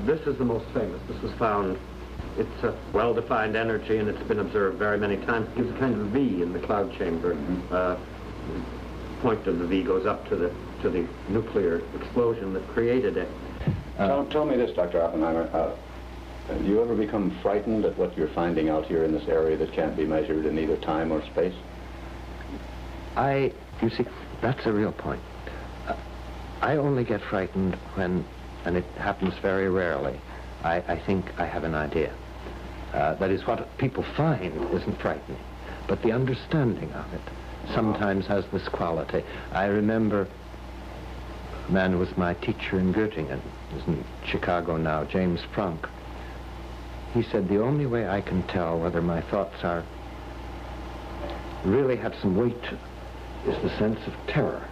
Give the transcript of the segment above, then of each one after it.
This is the most famous. This was found. It's a well-defined energy, and it's been observed very many times. It gives a kind of V in the cloud chamber. The point of the V goes up to the nuclear explosion that created it. Tell me this, Dr. Oppenheimer. Do you ever become frightened at what you're finding out here in this area that can't be measured in either time or space? You see, that's a real point. I only get frightened when, and it happens very rarely, I think I have an idea. That is, what people find isn't frightening, but the understanding of it sometimes has this quality. I remember a man who was my teacher in Göttingen, who's in Chicago now, James Franck. He said, the only way I can tell whether my thoughts are really have some weight is the sense of terror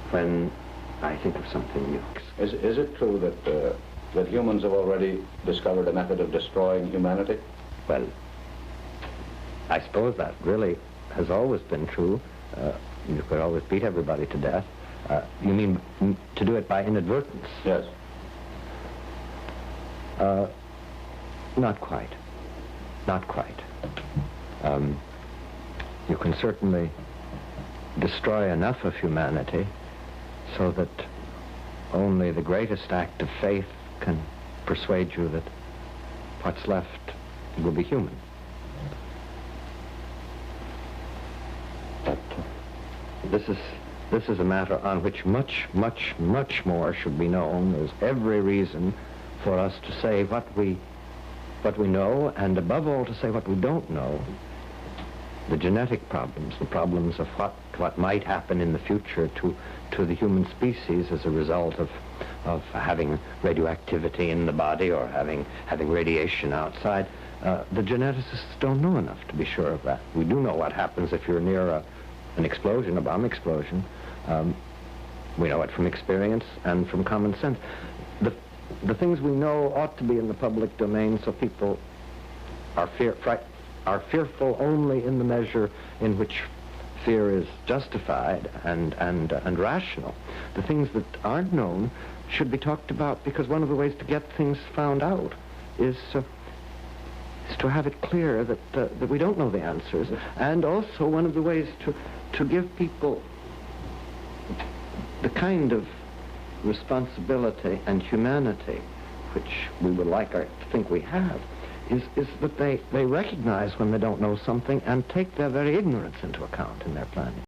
when I think of something new. Is it true that humans have already discovered a method of destroying humanity? Well, I suppose that really has always been true. You could always beat everybody to death. You mean to do it by inadvertence? Yes. Not quite. Not quite. You can certainly destroy enough of humanity so that only the greatest act of faith can persuade you that what's left will be human. But this is a matter on which much, much, much more should be known. There's every reason for us to say what we know, and above all to say what we don't know. The genetic problems, the problems of what might happen in the future to the human species as a result of having radioactivity in the body or having radiation outside. The geneticists don't know enough to be sure of that. We do know what happens if you're near an explosion, a bomb explosion. We know it from experience and from common sense. The things we know ought to be in the public domain, so people are fearful only in the measure in which fear is justified and rational. The things that aren't known should be talked about, because one of the ways to get things found out is to have it clear that we don't know the answers, and also one of the ways to give people the kind of responsibility and humanity which we would like to think we have is that they recognize when they don't know something and take their very ignorance into account in their planning.